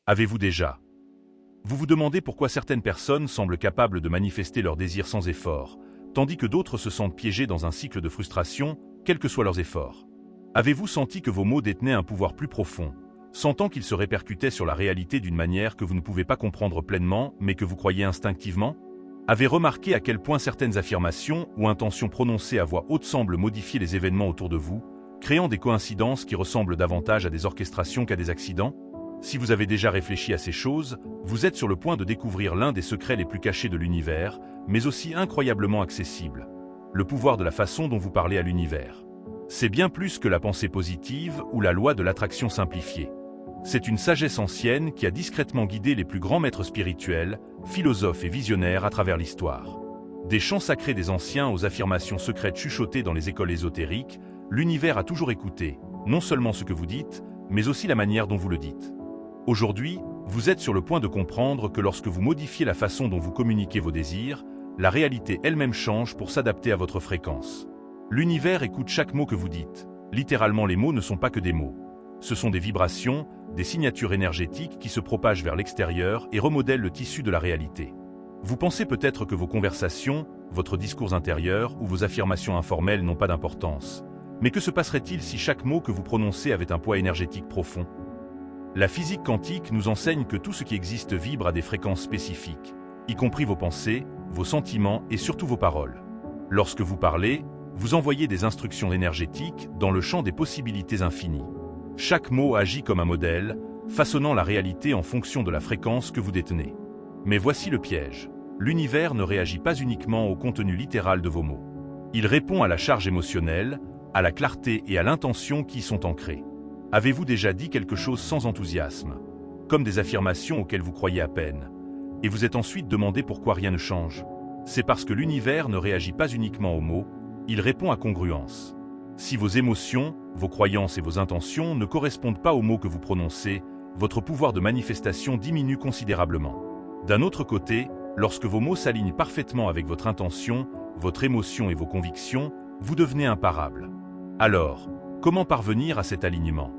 Avez-vous déjà? Vous vous demandez pourquoi certaines personnes semblent capables de manifester leurs désirs sans effort, tandis que d'autres se sentent piégées dans un cycle de frustration, quels que soient leurs efforts. Avez-vous senti que vos mots détenaient un pouvoir plus profond, sentant qu'ils se répercutaient sur la réalité d'une manière que vous ne pouvez pas comprendre pleinement, mais que vous croyez instinctivement? Avez-vous remarqué à quel point certaines affirmations ou intentions prononcées à voix haute semblent modifier les événements autour de vous, créant des coïncidences qui ressemblent davantage à des orchestrations qu'à des accidents? Si vous avez déjà réfléchi à ces choses, vous êtes sur le point de découvrir l'un des secrets les plus cachés de l'univers, mais aussi incroyablement accessible. Le pouvoir de la façon dont vous parlez à l'univers. C'est bien plus que la pensée positive ou la loi de l'attraction simplifiée. C'est une sagesse ancienne qui a discrètement guidé les plus grands maîtres spirituels, philosophes et visionnaires à travers l'histoire. Des chants sacrés des anciens aux affirmations secrètes chuchotées dans les écoles ésotériques, l'univers a toujours écouté, non seulement ce que vous dites, mais aussi la manière dont vous le dites. Aujourd'hui, vous êtes sur le point de comprendre que lorsque vous modifiez la façon dont vous communiquez vos désirs, la réalité elle-même change pour s'adapter à votre fréquence. L'univers écoute chaque mot que vous dites. Littéralement, les mots ne sont pas que des mots. Ce sont des vibrations, des signatures énergétiques qui se propagent vers l'extérieur et remodèlent le tissu de la réalité. Vous pensez peut-être que vos conversations, votre discours intérieur ou vos affirmations informelles n'ont pas d'importance. Mais que se passerait-il si chaque mot que vous prononcez avait un poids énergétique profond? La physique quantique nous enseigne que tout ce qui existe vibre à des fréquences spécifiques, y compris vos pensées, vos sentiments et surtout vos paroles. Lorsque vous parlez, vous envoyez des instructions énergétiques dans le champ des possibilités infinies. Chaque mot agit comme un modèle, façonnant la réalité en fonction de la fréquence que vous détenez. Mais voici le piège. L'univers ne réagit pas uniquement au contenu littéral de vos mots. Il répond à la charge émotionnelle, à la clarté et à l'intention qui y sont ancrées. Avez-vous déjà dit quelque chose sans enthousiasme, comme des affirmations auxquelles vous croyez à peine, et vous êtes ensuite demandé pourquoi rien ne change? C'est parce que l'univers ne réagit pas uniquement aux mots, il répond à congruence. Si vos émotions, vos croyances et vos intentions ne correspondent pas aux mots que vous prononcez, votre pouvoir de manifestation diminue considérablement. D'un autre côté, lorsque vos mots s'alignent parfaitement avec votre intention, votre émotion et vos convictions, vous devenez imparable. Alors, comment parvenir à cet alignement?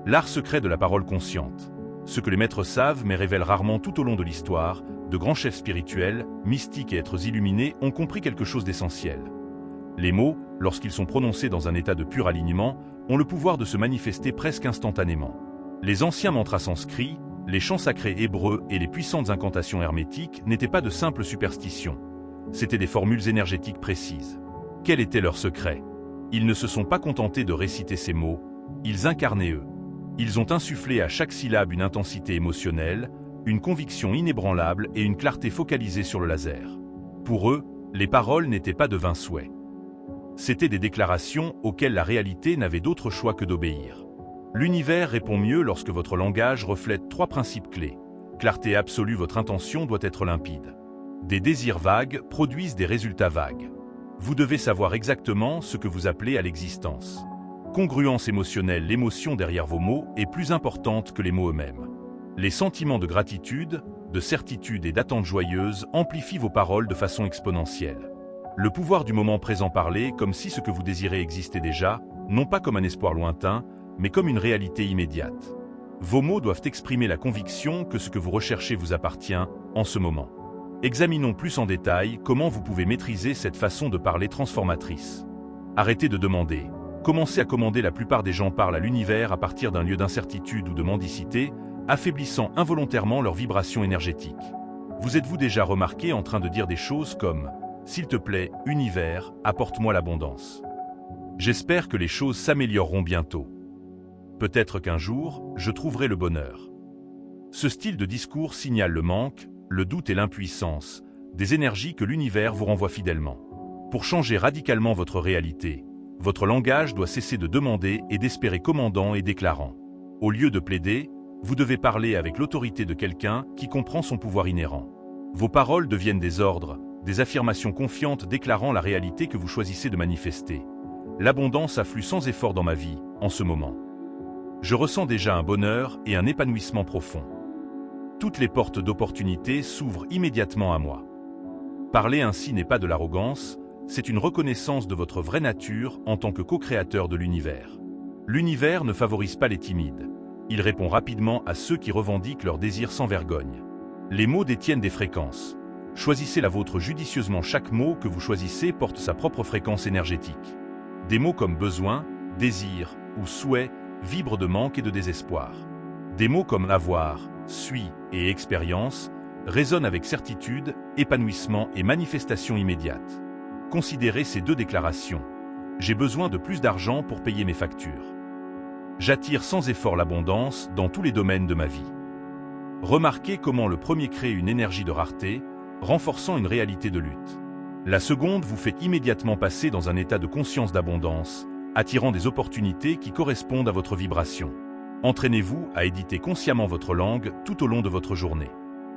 L'art secret de la parole consciente. Ce que les maîtres savent mais révèlent rarement tout au long de l'histoire, de grands chefs spirituels, mystiques et êtres illuminés ont compris quelque chose d'essentiel. Les mots, lorsqu'ils sont prononcés dans un état de pur alignement, ont le pouvoir de se manifester presque instantanément. Les anciens mantras sanscrits, les chants sacrés hébreux et les puissantes incantations hermétiques n'étaient pas de simples superstitions. C'étaient des formules énergétiques précises. Quel était leur secret? Ils ne se sont pas contentés de réciter ces mots, ils incarnaient eux. Ils ont insufflé à chaque syllabe une intensité émotionnelle, une conviction inébranlable et une clarté focalisée sur le laser. Pour eux, les paroles n'étaient pas de vains souhaits. C'étaient des déclarations auxquelles la réalité n'avait d'autre choix que d'obéir. L'univers répond mieux lorsque votre langage reflète 3 principes clés. Clarté absolue, votre intention doit être limpide. Des désirs vagues produisent des résultats vagues. Vous devez savoir exactement ce que vous appelez à l'existence. Congruence émotionnelle, l'émotion derrière vos mots est plus importante que les mots eux-mêmes. Les sentiments de gratitude, de certitude et d'attente joyeuse amplifient vos paroles de façon exponentielle. Le pouvoir du moment présent, parler comme si ce que vous désirez existait déjà, non pas comme un espoir lointain, mais comme une réalité immédiate. Vos mots doivent exprimer la conviction que ce que vous recherchez vous appartient, en ce moment. Examinons plus en détail comment vous pouvez maîtriser cette façon de parler transformatrice. Arrêtez de demander. Commencez à commander. La plupart des gens parlent à l'univers à partir d'un lieu d'incertitude ou de mendicité, affaiblissant involontairement leur vibration énergétique. Vous êtes-vous déjà remarqué en train de dire des choses comme « S'il te plaît, univers, apporte-moi l'abondance. J'espère que les choses s'amélioreront bientôt. Peut-être qu'un jour, je trouverai le bonheur. » Ce style de discours signale le manque, le doute et l'impuissance, des énergies que l'univers vous renvoie fidèlement. Pour changer radicalement votre réalité, votre langage doit cesser de demander et d'espérer, commandant et déclarant. Au lieu de plaider, vous devez parler avec l'autorité de quelqu'un qui comprend son pouvoir inhérent. Vos paroles deviennent des ordres, des affirmations confiantes déclarant la réalité que vous choisissez de manifester. L'abondance afflue sans effort dans ma vie, en ce moment. Je ressens déjà un bonheur et un épanouissement profond. Toutes les portes d'opportunités s'ouvrent immédiatement à moi. Parler ainsi n'est pas de l'arrogance, c'est une reconnaissance de votre vraie nature en tant que co-créateur de l'univers. L'univers ne favorise pas les timides. Il répond rapidement à ceux qui revendiquent leurs désirs sans vergogne. Les mots détiennent des fréquences. Choisissez la vôtre judicieusement. Chaque mot que vous choisissez porte sa propre fréquence énergétique. Des mots comme besoin, désir ou souhait vibrent de manque et de désespoir. Des mots comme avoir, suis et expérience résonnent avec certitude, épanouissement et manifestation immédiate. Considérez ces deux déclarations. J'ai besoin de plus d'argent pour payer mes factures. J'attire sans effort l'abondance dans tous les domaines de ma vie. Remarquez comment le premier crée une énergie de rareté, renforçant une réalité de lutte. La seconde vous fait immédiatement passer dans un état de conscience d'abondance, attirant des opportunités qui correspondent à votre vibration. Entraînez-vous à éditer consciemment votre langue tout au long de votre journée.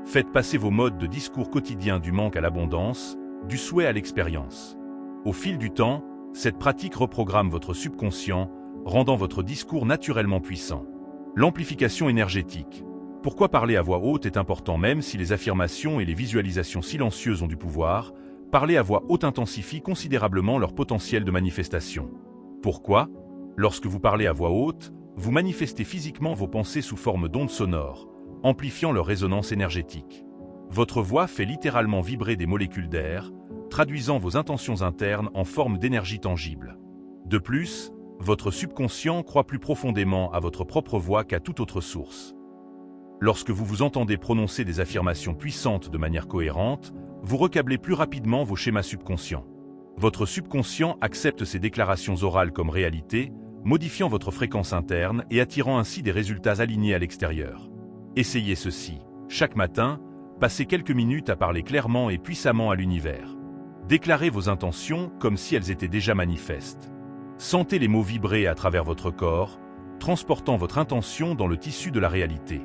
Faites passer vos modes de discours quotidiens du manque à l'abondance, du souhait à l'expérience. Au fil du temps, cette pratique reprogramme votre subconscient, rendant votre discours naturellement puissant. L'amplification énergétique. Pourquoi parler à voix haute est important même si les affirmations et les visualisations silencieuses ont du pouvoir, parler à voix haute intensifie considérablement leur potentiel de manifestation. Pourquoi? Lorsque vous parlez à voix haute, vous manifestez physiquement vos pensées sous forme d'ondes sonores, amplifiant leur résonance énergétique. Votre voix fait littéralement vibrer des molécules d'air, traduisant vos intentions internes en forme d'énergie tangible. De plus, votre subconscient croit plus profondément à votre propre voix qu'à toute autre source. Lorsque vous vous entendez prononcer des affirmations puissantes de manière cohérente, vous recablez plus rapidement vos schémas subconscients. Votre subconscient accepte ces déclarations orales comme réalité, modifiant votre fréquence interne et attirant ainsi des résultats alignés à l'extérieur. Essayez ceci. Chaque matin, passez quelques minutes à parler clairement et puissamment à l'univers. Déclarez vos intentions comme si elles étaient déjà manifestes. Sentez les mots vibrer à travers votre corps, transportant votre intention dans le tissu de la réalité.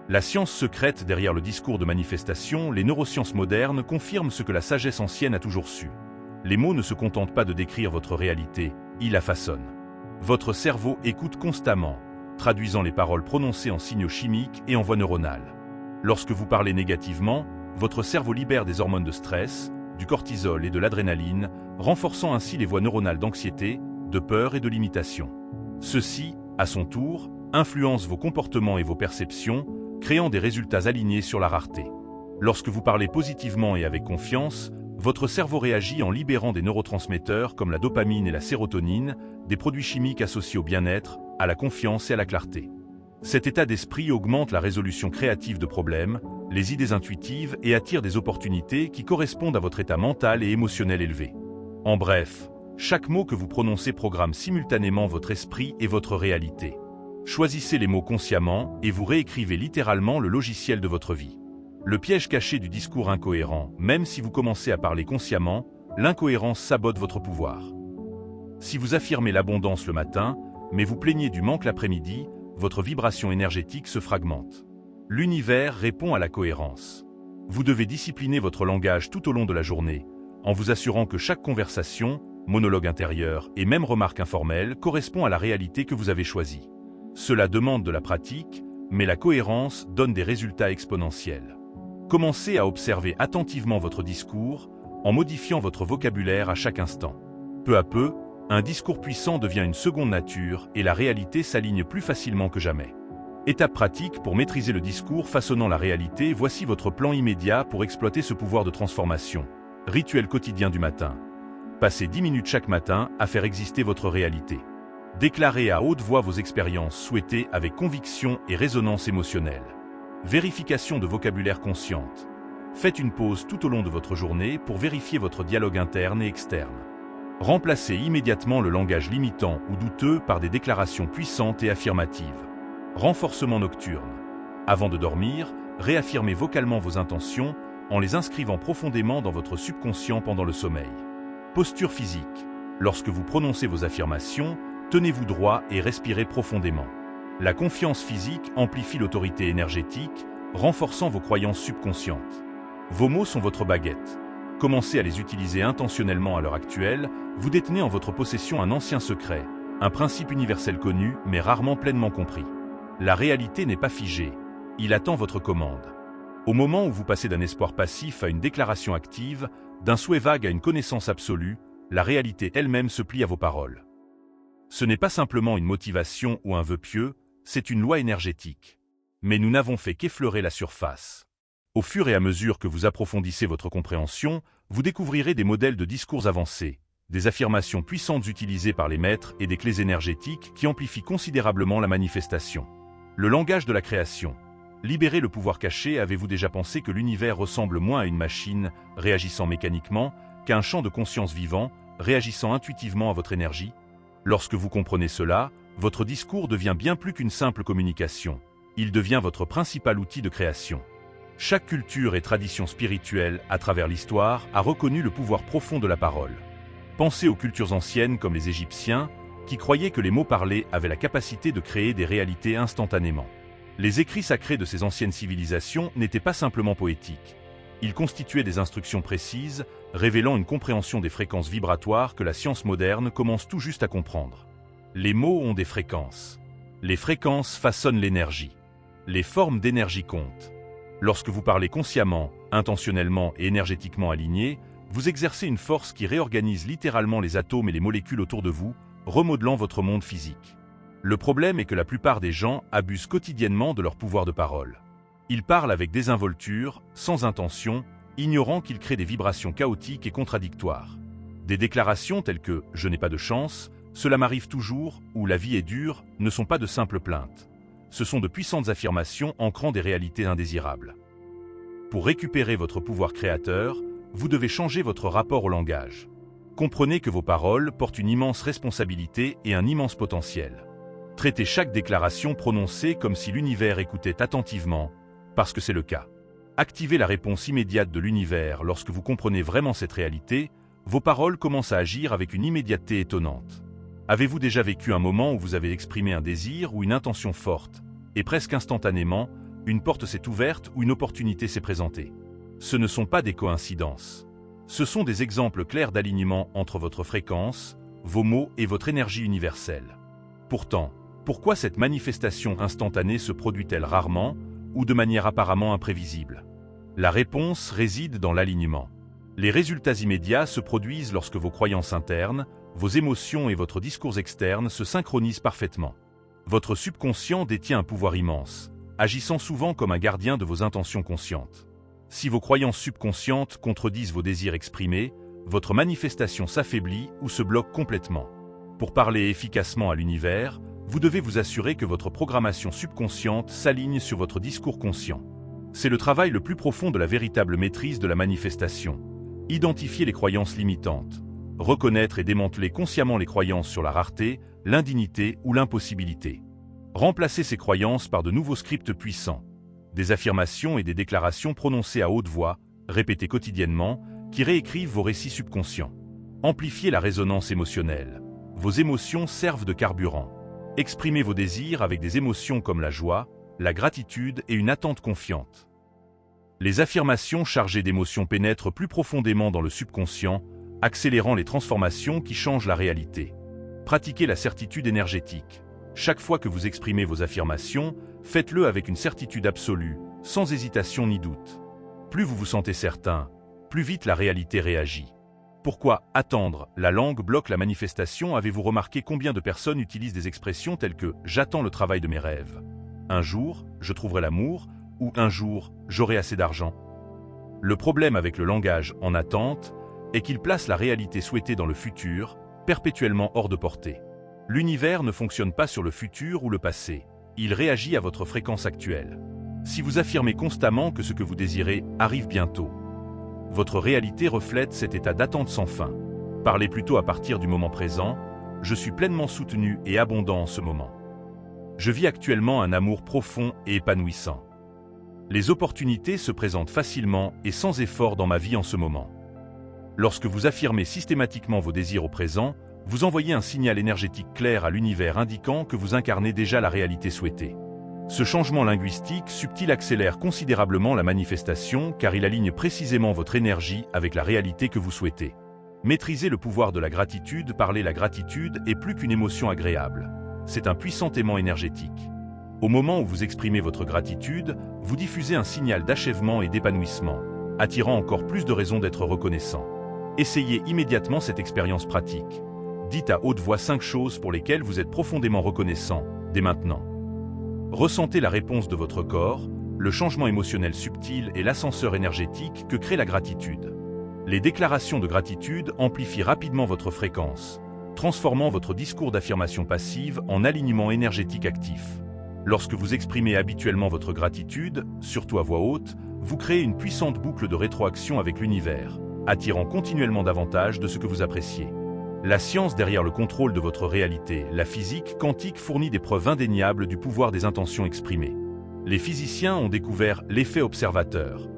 La science secrète derrière le discours de manifestation, les neurosciences modernes confirment ce que la sagesse ancienne a toujours su. Les mots ne se contentent pas de décrire votre réalité, ils la façonnent. Votre cerveau écoute constamment, traduisant les paroles prononcées en signaux chimiques et en voix neuronale. Lorsque vous parlez négativement, votre cerveau libère des hormones de stress, du cortisol et de l'adrénaline, renforçant ainsi les voies neuronales d'anxiété, de peur et de limitation. Ceci, à son tour, influence vos comportements et vos perceptions, créant des résultats alignés sur la rareté. Lorsque vous parlez positivement et avec confiance, votre cerveau réagit en libérant des neurotransmetteurs comme la dopamine et la sérotonine, des produits chimiques associés au bien-être, à la confiance et à la clarté. Cet état d'esprit augmente la résolution créative de problèmes, les idées intuitives et attire des opportunités qui correspondent à votre état mental et émotionnel élevé. En bref, chaque mot que vous prononcez programme simultanément votre esprit et votre réalité. Choisissez les mots consciemment et vous réécrivez littéralement le logiciel de votre vie. Le piège caché du discours incohérent, même si vous commencez à parler consciemment, l'incohérence sabote votre pouvoir. Si vous affirmez l'abondance le matin, mais vous plaignez du manque l'après-midi, votre vibration énergétique se fragmente. L'univers répond à la cohérence. Vous devez discipliner votre langage tout au long de la journée, en vous assurant que chaque conversation, monologue intérieur et même remarque informelle correspond à la réalité que vous avez choisie. Cela demande de la pratique, mais la cohérence donne des résultats exponentiels. Commencez à observer attentivement votre discours, en modifiant votre vocabulaire à chaque instant. Peu à peu, un discours puissant devient une seconde nature et la réalité s'aligne plus facilement que jamais. Étape pratique pour maîtriser le discours façonnant la réalité, voici votre plan immédiat pour exploiter ce pouvoir de transformation. Rituel quotidien du matin. Passez 10 minutes chaque matin à faire exister votre réalité. Déclarez à haute voix vos expériences souhaitées avec conviction et résonance émotionnelle. Vérification de vocabulaire consciente. Faites une pause tout au long de votre journée pour vérifier votre dialogue interne et externe. Remplacez immédiatement le langage limitant ou douteux par des déclarations puissantes et affirmatives. Renforcement nocturne. Avant de dormir, réaffirmez vocalement vos intentions en les inscrivant profondément dans votre subconscient pendant le sommeil. Posture physique. Lorsque vous prononcez vos affirmations, tenez-vous droit et respirez profondément. La confiance physique amplifie l'autorité énergétique, renforçant vos croyances subconscientes. Vos mots sont votre baguette. Commencez à les utiliser intentionnellement à l'heure actuelle, vous détenez en votre possession un ancien secret, un principe universel connu mais rarement pleinement compris. La réalité n'est pas figée, il attend votre commande. Au moment où vous passez d'un espoir passif à une déclaration active, d'un souhait vague à une connaissance absolue, la réalité elle-même se plie à vos paroles. Ce n'est pas simplement une motivation ou un vœu pieux, C'est une loi énergétique. Mais nous n'avons fait qu'effleurer la surface. Au fur et à mesure que vous approfondissez votre compréhension, vous découvrirez des modèles de discours avancés, des affirmations puissantes utilisées par les maîtres et des clés énergétiques qui amplifient considérablement la manifestation. Le langage de la création. Libérez le pouvoir caché. Avez-vous déjà pensé que l'univers ressemble moins à une machine, réagissant mécaniquement, qu'à un champ de conscience vivant, réagissant intuitivement à votre énergie? Lorsque vous comprenez cela, votre discours devient bien plus qu'une simple communication. Il devient votre principal outil de création. Chaque culture et tradition spirituelle, à travers l'histoire, a reconnu le pouvoir profond de la parole. Pensez aux cultures anciennes comme les Égyptiens, qui croyaient que les mots parlés avaient la capacité de créer des réalités instantanément. Les écrits sacrés de ces anciennes civilisations n'étaient pas simplement poétiques. Ils constituaient des instructions précises, révélant une compréhension des fréquences vibratoires que la science moderne commence tout juste à comprendre. Les mots ont des fréquences. Les fréquences façonnent l'énergie. Les formes d'énergie comptent. Lorsque vous parlez consciemment, intentionnellement et énergétiquement alignés, vous exercez une force qui réorganise littéralement les atomes et les molécules autour de vous, remodelant votre monde physique. Le problème est que la plupart des gens abusent quotidiennement de leur pouvoir de parole. Ils parlent avec désinvolture, sans intention, ignorant qu'ils créent des vibrations chaotiques et contradictoires. Des déclarations telles que « je n'ai pas de chance »,« cela m'arrive toujours » ou « la vie est dure » ne sont pas de simples plaintes. Ce sont de puissantes affirmations ancrant des réalités indésirables. Pour récupérer votre pouvoir créateur, vous devez changer votre rapport au langage. Comprenez que vos paroles portent une immense responsabilité et un immense potentiel. Traitez chaque déclaration prononcée comme si l'univers écoutait attentivement, parce que c'est le cas. Activez la réponse immédiate de l'univers. Lorsque vous comprenez vraiment cette réalité, vos paroles commencent à agir avec une immédiateté étonnante. Avez-vous déjà vécu un moment où vous avez exprimé un désir ou une intention forte, et presque instantanément, une porte s'est ouverte ou une opportunité s'est présentée? Ce ne sont pas des coïncidences. Ce sont des exemples clairs d'alignement entre votre fréquence, vos mots et votre énergie universelle. Pourtant, pourquoi cette manifestation instantanée se produit-elle rarement ou de manière apparemment imprévisible? La réponse réside dans l'alignement. Les résultats immédiats se produisent lorsque vos croyances internes, vos émotions et votre discours externe se synchronisent parfaitement. Votre subconscient détient un pouvoir immense, agissant souvent comme un gardien de vos intentions conscientes. Si vos croyances subconscientes contredisent vos désirs exprimés, votre manifestation s'affaiblit ou se bloque complètement. Pour parler efficacement à l'univers, vous devez vous assurer que votre programmation subconsciente s'aligne sur votre discours conscient. C'est le travail le plus profond de la véritable maîtrise de la manifestation. Identifier les croyances limitantes. Reconnaître et démanteler consciemment les croyances sur la rareté, l'indignité ou l'impossibilité. Remplacer ces croyances par de nouveaux scripts puissants. Des affirmations et des déclarations prononcées à haute voix, répétées quotidiennement, qui réécrivent vos récits subconscients. Amplifier la résonance émotionnelle. Vos émotions servent de carburant. Exprimez vos désirs avec des émotions comme la joie, la gratitude et une attente confiante. Les affirmations chargées d'émotions pénètrent plus profondément dans le subconscient, accélérant les transformations qui changent la réalité. Pratiquez la certitude énergétique. Chaque fois que vous exprimez vos affirmations, faites-le avec une certitude absolue, sans hésitation ni doute. Plus vous vous sentez certain, plus vite la réalité réagit. Pourquoi attendre? La langue bloque la manifestation. Avez-vous remarqué combien de personnes utilisent des expressions telles que « j'attends le travail de mes rêves »,« un jour, je trouverai l'amour » ou « un jour, j'aurai assez d'argent ». Le problème avec le langage en attente est qu'il place la réalité souhaitée dans le futur, perpétuellement hors de portée. L'univers ne fonctionne pas sur le futur ou le passé, il réagit à votre fréquence actuelle. Si vous affirmez constamment que ce que vous désirez arrive bientôt, votre réalité reflète cet état d'attente sans fin. Parlez plutôt à partir du moment présent, je suis pleinement soutenu et abondant en ce moment. Je vis actuellement un amour profond et épanouissant. Les opportunités se présentent facilement et sans effort dans ma vie en ce moment. Lorsque vous affirmez systématiquement vos désirs au présent, vous envoyez un signal énergétique clair à l'univers indiquant que vous incarnez déjà la réalité souhaitée. Ce changement linguistique subtil accélère considérablement la manifestation car il aligne précisément votre énergie avec la réalité que vous souhaitez. Maîtrisez le pouvoir de la gratitude. Parler la gratitude est plus qu'une émotion agréable. C'est un puissant aimant énergétique. Au moment où vous exprimez votre gratitude, vous diffusez un signal d'achèvement et d'épanouissement, attirant encore plus de raisons d'être reconnaissant. Essayez immédiatement cette expérience pratique. Dites à haute voix 5 choses pour lesquelles vous êtes profondément reconnaissant, dès maintenant. Ressentez la réponse de votre corps, le changement émotionnel subtil et l'ascenseur énergétique que crée la gratitude. Les déclarations de gratitude amplifient rapidement votre fréquence, transformant votre discours d'affirmation passive en alignement énergétique actif. Lorsque vous exprimez habituellement votre gratitude, surtout à voix haute, vous créez une puissante boucle de rétroaction avec l'univers, attirant continuellement davantage de ce que vous appréciez. La science derrière le contrôle de votre réalité, la physique quantique, fournit des preuves indéniables du pouvoir des intentions exprimées. Les physiciens ont découvert l'effet observateur,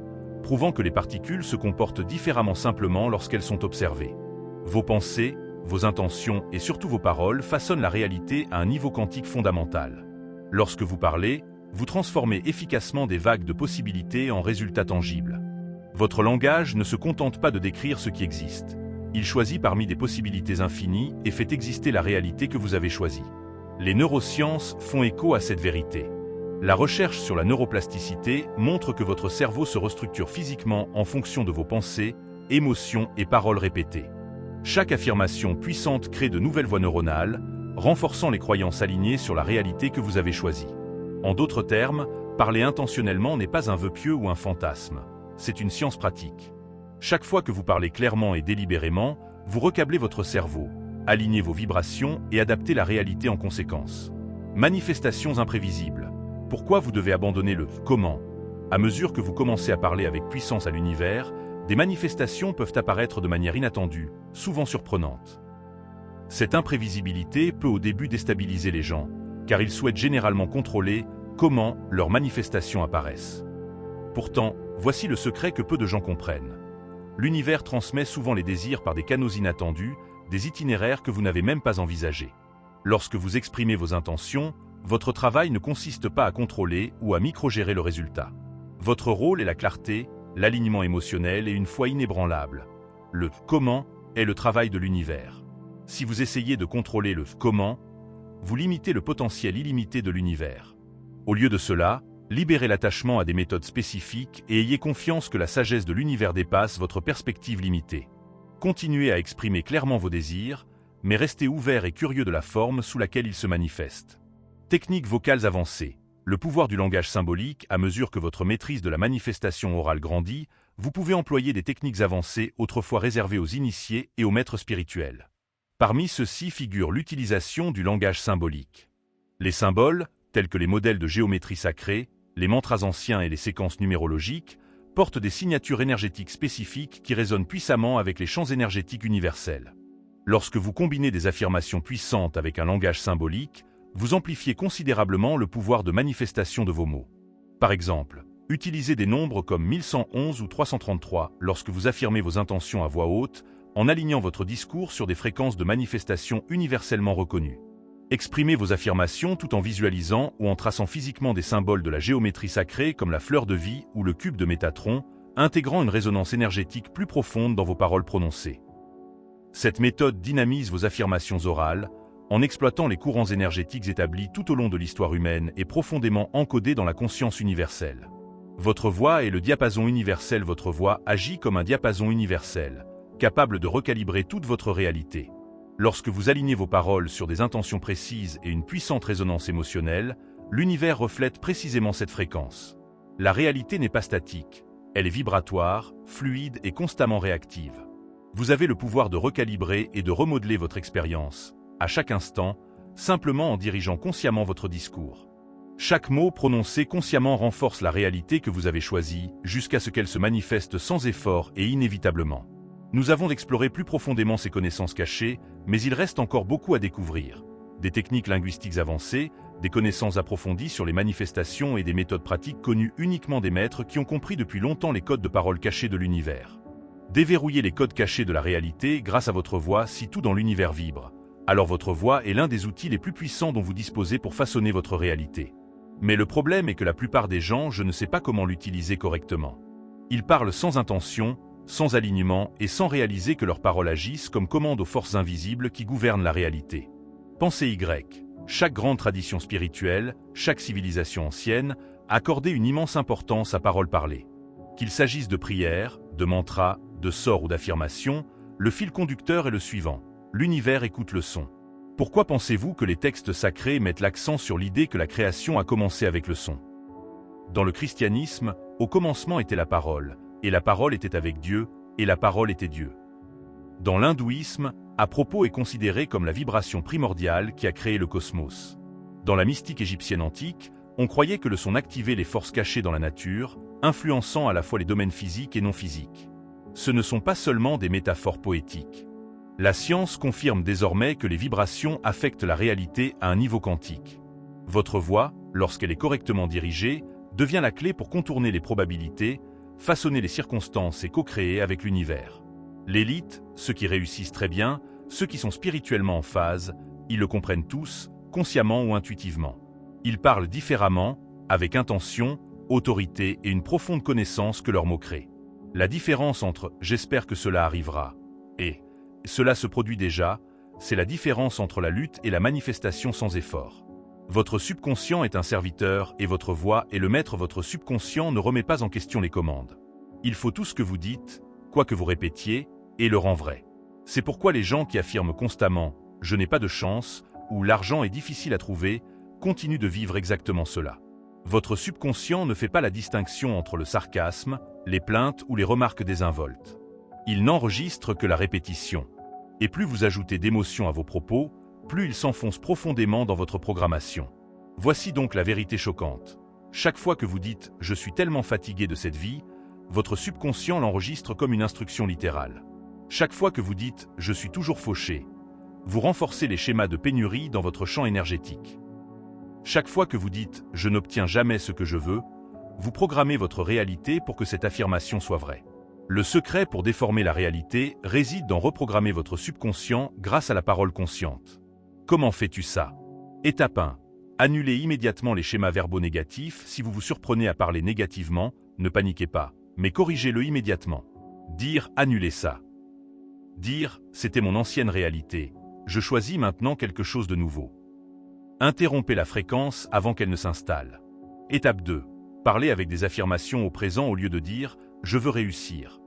prouvant que les particules se comportent différemment simplement lorsqu'elles sont observées. Vos pensées, vos intentions et surtout vos paroles façonnent la réalité à un niveau quantique fondamental. Lorsque vous parlez, vous transformez efficacement des vagues de possibilités en résultats tangibles. Votre langage ne se contente pas de décrire ce qui existe. Il choisit parmi des possibilités infinies et fait exister la réalité que vous avez choisie. Les neurosciences font écho à cette vérité. La recherche sur la neuroplasticité montre que votre cerveau se restructure physiquement en fonction de vos pensées, émotions et paroles répétées. Chaque affirmation puissante crée de nouvelles voies neuronales, renforçant les croyances alignées sur la réalité que vous avez choisie. En d'autres termes, parler intentionnellement n'est pas un vœu pieux ou un fantasme. C'est une science pratique. Chaque fois que vous parlez clairement et délibérément, vous recablez votre cerveau, alignez vos vibrations et adaptez la réalité en conséquence. Manifestations imprévisibles. Pourquoi vous devez abandonner le « comment » ? À mesure que vous commencez à parler avec puissance à l'univers, des manifestations peuvent apparaître de manière inattendue, souvent surprenante. Cette imprévisibilité peut au début déstabiliser les gens, car ils souhaitent généralement contrôler comment leurs manifestations apparaissent. Pourtant, voici le secret que peu de gens comprennent. L'univers transmet souvent les désirs par des canaux inattendus, des itinéraires que vous n'avez même pas envisagés. Lorsque vous exprimez vos intentions, votre travail ne consiste pas à contrôler ou à microgérer le résultat. Votre rôle est la clarté, l'alignement émotionnel et une foi inébranlable. Le « comment » est le travail de l'univers. Si vous essayez de contrôler le « comment », vous limitez le potentiel illimité de l'univers. Au lieu de cela, libérez l'attachement à des méthodes spécifiques et ayez confiance que la sagesse de l'univers dépasse votre perspective limitée. Continuez à exprimer clairement vos désirs, mais restez ouvert et curieux de la forme sous laquelle ils se manifestent. Techniques vocales avancées. Le pouvoir du langage symbolique. À mesure que votre maîtrise de la manifestation orale grandit, vous pouvez employer des techniques avancées autrefois réservées aux initiés et aux maîtres spirituels. Parmi ceux-ci figure l'utilisation du langage symbolique. Les symboles, tels que les modèles de géométrie sacrée, les mantras anciens et les séquences numérologiques, portent des signatures énergétiques spécifiques qui résonnent puissamment avec les champs énergétiques universels. Lorsque vous combinez des affirmations puissantes avec un langage symbolique, vous amplifiez considérablement le pouvoir de manifestation de vos mots. Par exemple, utilisez des nombres comme 1111 ou 333 lorsque vous affirmez vos intentions à voix haute, en alignant votre discours sur des fréquences de manifestation universellement reconnues. Exprimez vos affirmations tout en visualisant ou en traçant physiquement des symboles de la géométrie sacrée comme la fleur de vie ou le cube de Métatron, intégrant une résonance énergétique plus profonde dans vos paroles prononcées. Cette méthode dynamise vos affirmations orales, en exploitant les courants énergétiques établis tout au long de l'histoire humaine et profondément encodés dans la conscience universelle. Votre voix est le diapason universel. Votre voix agit comme un diapason universel, capable de recalibrer toute votre réalité. Lorsque vous alignez vos paroles sur des intentions précises et une puissante résonance émotionnelle, l'univers reflète précisément cette fréquence. La réalité n'est pas statique, elle est vibratoire, fluide et constamment réactive. Vous avez le pouvoir de recalibrer et de remodeler votre expérience, à chaque instant, simplement en dirigeant consciemment votre discours. Chaque mot prononcé consciemment renforce la réalité que vous avez choisie, jusqu'à ce qu'elle se manifeste sans effort et inévitablement. Nous avons exploré plus profondément ces connaissances cachées, mais il reste encore beaucoup à découvrir. Des techniques linguistiques avancées, des connaissances approfondies sur les manifestations et des méthodes pratiques connues uniquement des maîtres qui ont compris depuis longtemps les codes de parole cachés de l'univers. Déverrouillez les codes cachés de la réalité grâce à votre voix. Si tout dans l'univers vibre, alors votre voix est l'un des outils les plus puissants dont vous disposez pour façonner votre réalité. Mais le problème est que la plupart des gens ne savent pas comment l'utiliser correctement. Ils parlent sans intention, sans alignement et sans réaliser que leurs paroles agissent comme commande aux forces invisibles qui gouvernent la réalité. Pensez Y. Chaque grande tradition spirituelle, chaque civilisation ancienne, accordait une immense importance à parole parlée. Qu'il s'agisse de prières, de mantras, de sorts ou d'affirmations, le fil conducteur est le suivant. L'univers écoute le son. Pourquoi pensez-vous que les textes sacrés mettent l'accent sur l'idée que la création a commencé avec le son? Dans le christianisme, au commencement était la parole, et la parole était avec Dieu, et la parole était Dieu. Dans l'hindouisme, à propos est considéré comme la vibration primordiale qui a créé le cosmos. Dans la mystique égyptienne antique, on croyait que le son activait les forces cachées dans la nature, influençant à la fois les domaines physiques et non physiques. Ce ne sont pas seulement des métaphores poétiques. La science confirme désormais que les vibrations affectent la réalité à un niveau quantique. Votre voix, lorsqu'elle est correctement dirigée, devient la clé pour contourner les probabilités, façonner les circonstances et co-créer avec l'univers. L'élite, ceux qui réussissent très bien, ceux qui sont spirituellement en phase, ils le comprennent tous, consciemment ou intuitivement. Ils parlent différemment, avec intention, autorité et une profonde connaissance que leurs mots créent. La différence entre « j'espère que cela arrivera » et « cela se produit déjà », c'est la différence entre la lutte et la manifestation sans effort. Votre subconscient est un serviteur et votre voix est le maître. Votre subconscient ne remet pas en question les commandes. Il faut tout ce que vous dites, quoi que vous répétiez, et le rend vrai. C'est pourquoi les gens qui affirment constamment « je n'ai pas de chance » ou « l'argent est difficile à trouver » continuent de vivre exactement cela. Votre subconscient ne fait pas la distinction entre le sarcasme, les plaintes ou les remarques désinvoltes. Il n'enregistre que la répétition. Et plus vous ajoutez d'émotions à vos propos, plus il s'enfonce profondément dans votre programmation. Voici donc la vérité choquante. Chaque fois que vous dites « je suis tellement fatigué de cette vie », votre subconscient l'enregistre comme une instruction littérale. Chaque fois que vous dites « je suis toujours fauché », vous renforcez les schémas de pénurie dans votre champ énergétique. Chaque fois que vous dites « je n'obtiens jamais ce que je veux », vous programmez votre réalité pour que cette affirmation soit vraie. Le secret pour déformer la réalité réside dans reprogrammer votre subconscient grâce à la parole consciente. Comment fais-tu ça? Étape 1. Annulez immédiatement les schémas verbaux négatifs. Si vous vous surprenez à parler négativement, ne paniquez pas, mais corrigez-le immédiatement. Dire « annulez ça ». Dire « c'était mon ancienne réalité, je choisis maintenant quelque chose de nouveau ». Interrompez la fréquence avant qu'elle ne s'installe. Étape 2. Parlez avec des affirmations au présent au lieu de dire « je veux réussir ».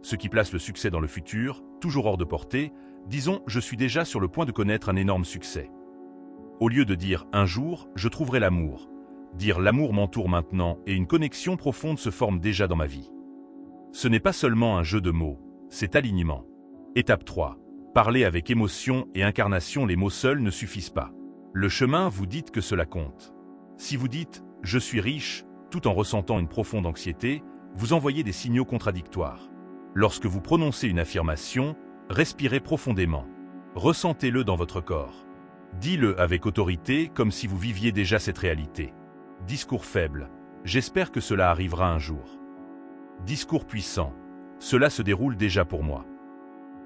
Ce qui place le succès dans le futur, toujours hors de portée, disons « je suis déjà sur le point de connaître un énorme succès ». Au lieu de dire « un jour, je trouverai l'amour », dire « l'amour m'entoure maintenant et une connexion profonde se forme déjà dans ma vie ». Ce n'est pas seulement un jeu de mots, c'est alignement. Étape 3. Parlez avec émotion et incarnation. Les mots seuls ne suffisent pas. Le chemin, vous dites que cela compte. Si vous dites « je suis riche », tout en ressentant une profonde anxiété, vous envoyez des signaux contradictoires. Lorsque vous prononcez une affirmation, respirez profondément. Ressentez-le dans votre corps. Dis-le avec autorité comme si vous viviez déjà cette réalité. Discours faible. J'espère que cela arrivera un jour. Discours puissant. Cela se déroule déjà pour moi.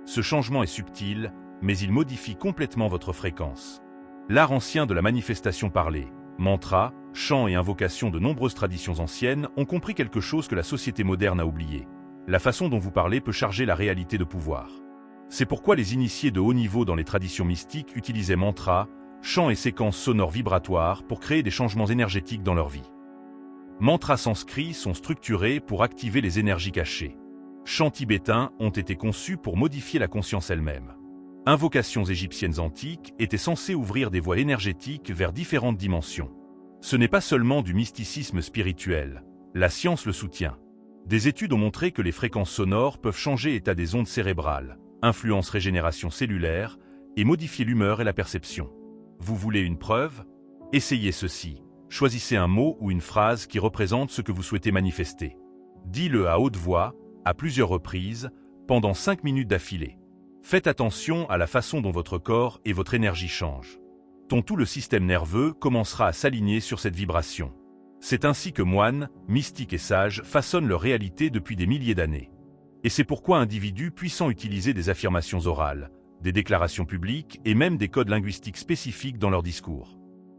Ce changement est subtil, mais il modifie complètement votre fréquence. L'art ancien de la manifestation parlée, mantras, chants et invocations de nombreuses traditions anciennes ont compris quelque chose que la société moderne a oublié. La façon dont vous parlez peut charger la réalité de pouvoir. C'est pourquoi les initiés de haut niveau dans les traditions mystiques utilisaient mantras, chants et séquences sonores vibratoires pour créer des changements énergétiques dans leur vie. Mantras sanscrits sont structurés pour activer les énergies cachées. Chants tibétains ont été conçus pour modifier la conscience elle-même. Invocations égyptiennes antiques étaient censées ouvrir des voies énergétiques vers différentes dimensions. Ce n'est pas seulement du mysticisme spirituel, la science le soutient. Des études ont montré que les fréquences sonores peuvent changer l'état des ondes cérébrales, influencent régénération cellulaire et modifier l'humeur et la perception. Vous voulez une preuve? Essayez ceci. Choisissez un mot ou une phrase qui représente ce que vous souhaitez manifester. Dis-le à haute voix, à plusieurs reprises, pendant 5 minutes d'affilée. Faites attention à la façon dont votre corps et votre énergie changent. Tout le système nerveux commencera à s'aligner sur cette vibration. C'est ainsi que moines, mystiques et sages façonnent leur réalité depuis des milliers d'années. Et c'est pourquoi individus puissants utilisaient des affirmations orales, des déclarations publiques et même des codes linguistiques spécifiques dans leurs discours.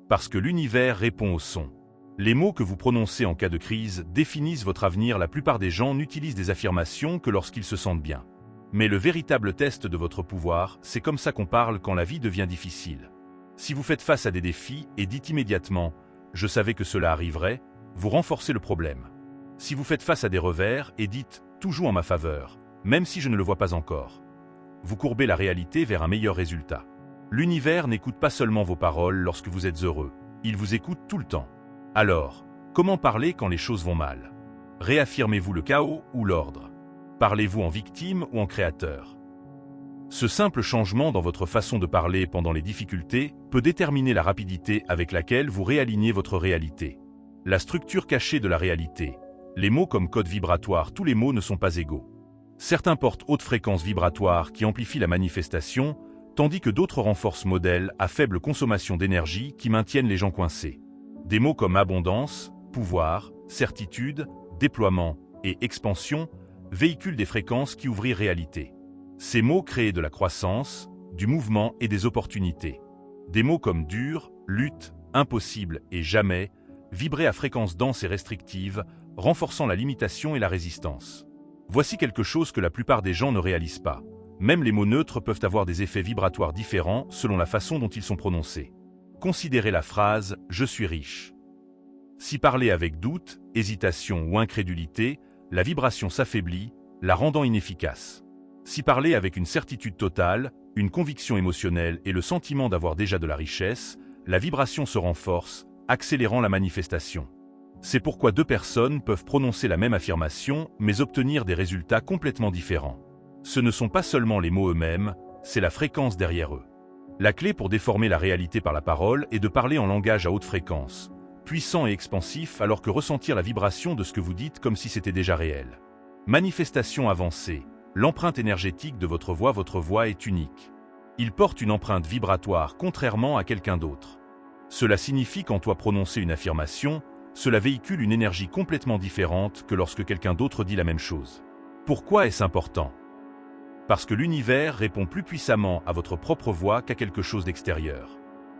Parce que l'univers répond au son. Les mots que vous prononcez en cas de crise définissent votre avenir. La plupart des gens n'utilisent des affirmations que lorsqu'ils se sentent bien. Mais le véritable test de votre pouvoir, c'est comme ça qu'on parle quand la vie devient difficile. Si vous faites face à des défis et dites immédiatement « je savais que cela arriverait », vous renforcez le problème. Si vous faites face à des revers et dites « tout joue en ma faveur », même si je ne le vois pas encore, vous courbez la réalité vers un meilleur résultat. L'univers n'écoute pas seulement vos paroles lorsque vous êtes heureux, il vous écoute tout le temps. Alors, comment parler quand les choses vont mal? Réaffirmez-vous le chaos ou l'ordre? Parlez-vous en victime ou en créateur? Ce simple changement dans votre façon de parler pendant les difficultés peut déterminer la rapidité avec laquelle vous réalignez votre réalité. La structure cachée de la réalité. Les mots comme code vibratoire, tous les mots ne sont pas égaux. Certains portent haute fréquence vibratoire qui amplifie la manifestation, tandis que d'autres renforcent modèles à faible consommation d'énergie qui maintiennent les gens coincés. Des mots comme abondance, pouvoir, certitude, déploiement et expansion véhiculent des fréquences qui ouvrent réalité. Ces mots créent de la croissance, du mouvement et des opportunités. Des mots comme dur, lutte, impossible et jamais vibraient à fréquence dense et restrictive, renforçant la limitation et la résistance. Voici quelque chose que la plupart des gens ne réalisent pas. Même les mots neutres peuvent avoir des effets vibratoires différents selon la façon dont ils sont prononcés. Considérez la phrase « je suis riche ». Si parlé avec doute, hésitation ou incrédulité, la vibration s'affaiblit, la rendant inefficace. Si parlé avec une certitude totale, une conviction émotionnelle et le sentiment d'avoir déjà de la richesse, la vibration se renforce, accélérant la manifestation. C'est pourquoi deux personnes peuvent prononcer la même affirmation, mais obtenir des résultats complètement différents. Ce ne sont pas seulement les mots eux-mêmes, c'est la fréquence derrière eux. La clé pour déformer la réalité par la parole est de parler en langage à haute fréquence, puissant et expansif alors que ressentir la vibration de ce que vous dites comme si c'était déjà réel. Manifestation avancée. L'empreinte énergétique de votre voix est unique. Il porte une empreinte vibratoire contrairement à quelqu'un d'autre. Cela signifie qu'en toi prononcer une affirmation, cela véhicule une énergie complètement différente que lorsque quelqu'un d'autre dit la même chose. Pourquoi est-ce important? Parce que l'univers répond plus puissamment à votre propre voix qu'à quelque chose d'extérieur.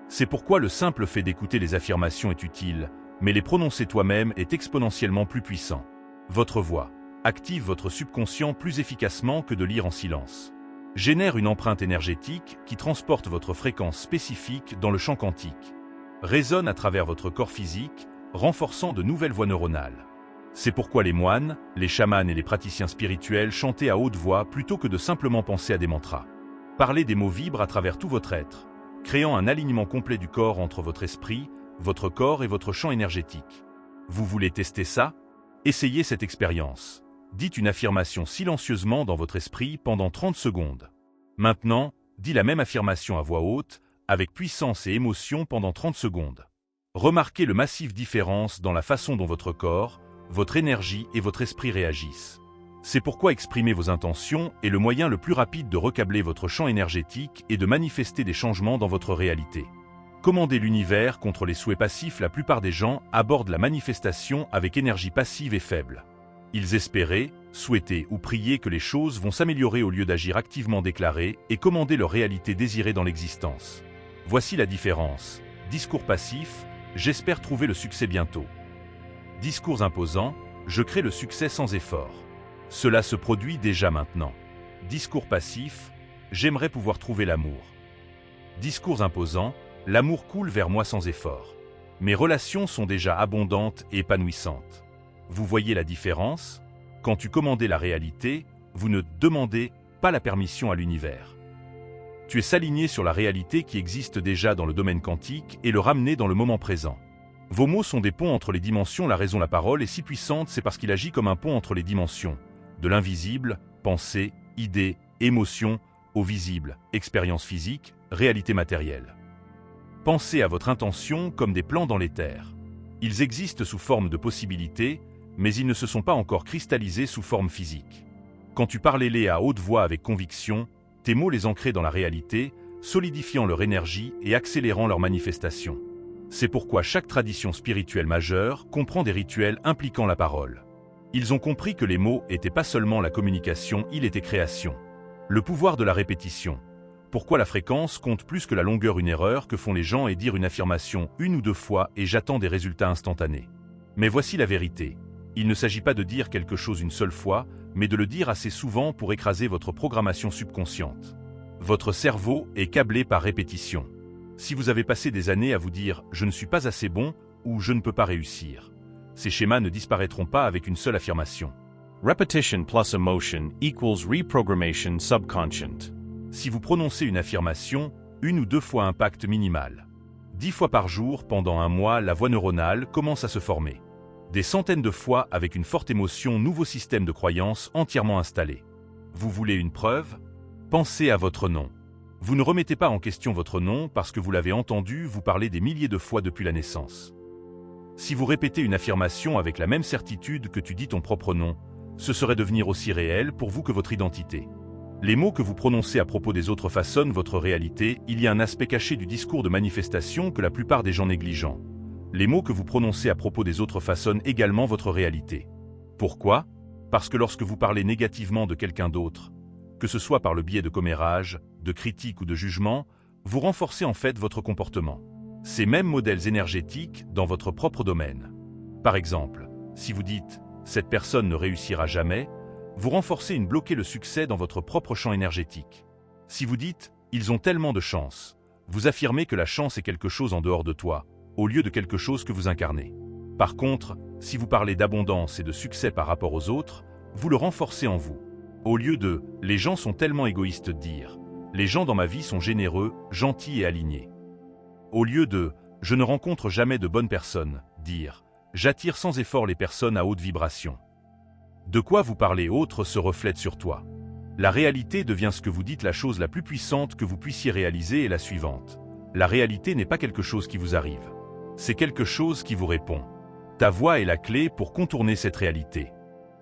C'est pourquoi le simple fait d'écouter les affirmations est utile, mais les prononcer toi-même est exponentiellement plus puissant. Votre voix active votre subconscient plus efficacement que de lire en silence. Génère une empreinte énergétique qui transporte votre fréquence spécifique dans le champ quantique. Résonne à travers votre corps physique, renforçant de nouvelles voies neuronales. C'est pourquoi les moines, les chamans et les praticiens spirituels chantaient à haute voix plutôt que de simplement penser à des mantras. Parlez des mots vibrent à travers tout votre être, créant un alignement complet du corps entre votre esprit, votre corps et votre champ énergétique. Vous voulez tester ça? Essayez cette expérience. Dites une affirmation silencieusement dans votre esprit pendant 30 secondes. Maintenant, dis la même affirmation à voix haute, avec puissance et émotion pendant 30 secondes. Remarquez le massif différence dans la façon dont votre corps, votre énergie et votre esprit réagissent. C'est pourquoi exprimer vos intentions est le moyen le plus rapide de recabler votre champ énergétique et de manifester des changements dans votre réalité. Commander l'univers contre les souhaits passifs. La plupart des gens abordent la manifestation avec énergie passive et faible. Ils espéraient, souhaitaient ou priaient que les choses vont s'améliorer au lieu d'agir activement déclaré et commander leur réalité désirée dans l'existence. Voici la différence. Discours passif, j'espère trouver le succès bientôt. Discours imposant, je crée le succès sans effort. Cela se produit déjà maintenant. Discours passif, j'aimerais pouvoir trouver l'amour. Discours imposant, l'amour coule vers moi sans effort. Mes relations sont déjà abondantes et épanouissantes. Vous voyez la différence? Quand tu commandais la réalité, vous ne demandez pas la permission à l'univers. Tu es s'aligner sur la réalité qui existe déjà dans le domaine quantique et le ramener dans le moment présent. Vos mots sont des ponts entre les dimensions. La raison, la parole est si puissante, c'est parce qu'il agit comme un pont entre les dimensions. De l'invisible, pensée, idée, émotion, au visible, expérience physique, réalité matérielle. Pensez à votre intention comme des plans dans l'éther. Ils existent sous forme de possibilités, mais ils ne se sont pas encore cristallisés sous forme physique. Quand tu parlais-les à haute voix avec conviction, tes mots les ancraient dans la réalité, solidifiant leur énergie et accélérant leur manifestation. C'est pourquoi chaque tradition spirituelle majeure comprend des rituels impliquant la parole. Ils ont compris que les mots n'étaient pas seulement la communication, ils étaient création. Le pouvoir de la répétition. Pourquoi la fréquence compte plus que la longueur? Une erreur que font les gens est dire une affirmation une ou deux fois et j'attends des résultats instantanés. Mais voici la vérité. Il ne s'agit pas de dire quelque chose une seule fois, mais de le dire assez souvent pour écraser votre programmation subconsciente. Votre cerveau est câblé par répétition. Si vous avez passé des années à vous dire « je ne suis pas assez bon » ou « je ne peux pas réussir », ces schémas ne disparaîtront pas avec une seule affirmation. Repetition plus emotion equals reprogrammation subconscient. Si vous prononcez une affirmation, 1 ou 2 fois impact minimal. 10 fois par jour pendant un mois, la voie neuronale commence à se former. Des centaines de fois avec une forte émotion, nouveau système de croyance entièrement installé. Vous voulez une preuve? Pensez à votre nom. Vous ne remettez pas en question votre nom parce que vous l'avez entendu vous parler des milliers de fois depuis la naissance. Si vous répétez une affirmation avec la même certitude que tu dis ton propre nom, ce serait devenir aussi réel pour vous que votre identité. Les mots que vous prononcez à propos des autres façonnent votre réalité. Il y a un aspect caché du discours de manifestation que la plupart des gens négligent. Les mots que vous prononcez à propos des autres façonnent également votre réalité. Pourquoi? Parce que lorsque vous parlez négativement de quelqu'un d'autre, que ce soit par le biais de commérages, de critiques ou de jugements, vous renforcez en fait votre comportement. Ces mêmes modèles énergétiques dans votre propre domaine. Par exemple, si vous dites « cette personne ne réussira jamais », vous renforcez une bloquez le succès dans votre propre champ énergétique. Si vous dites « ils ont tellement de chance », vous affirmez que la chance est quelque chose en dehors de toi, au lieu de quelque chose que vous incarnez. Par contre, si vous parlez d'abondance et de succès par rapport aux autres, vous le renforcez en vous. Au lieu de « les gens sont tellement égoïstes », dire « les gens dans ma vie sont généreux, gentils et alignés ». Au lieu de « je ne rencontre jamais de bonnes personnes », dire « j'attire sans effort les personnes à haute vibration ». De quoi vous parlez autre se reflète sur toi. La réalité devient ce que vous dites. La chose la plus puissante que vous puissiez réaliser est la suivante. La réalité n'est pas quelque chose qui vous arrive. C'est quelque chose qui vous répond. Ta voix est la clé pour contourner cette réalité.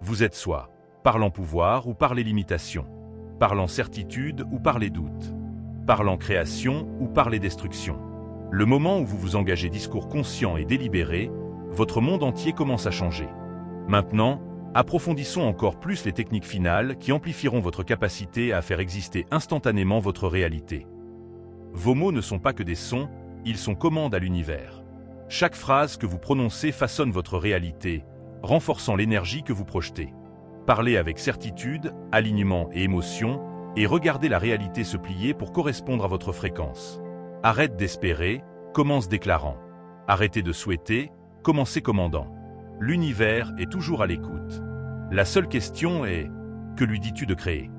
Vous êtes soit par l'empouvoir ou par les limitations, par l'incertitude ou par les doutes, par l'encréation ou par les destructions. Le moment où vous vous engagez discours conscient et délibéré, votre monde entier commence à changer. Maintenant, approfondissons encore plus les techniques finales qui amplifieront votre capacité à faire exister instantanément votre réalité. Vos mots ne sont pas que des sons, ils sont commandes à l'univers. Chaque phrase que vous prononcez façonne votre réalité, renforçant l'énergie que vous projetez. Parlez avec certitude, alignement et émotion, et regardez la réalité se plier pour correspondre à votre fréquence. Arrête d'espérer, commence déclarant. Arrêtez de souhaiter, commencez commandant. L'univers est toujours à l'écoute. La seule question est, que lui dis-tu de créer ?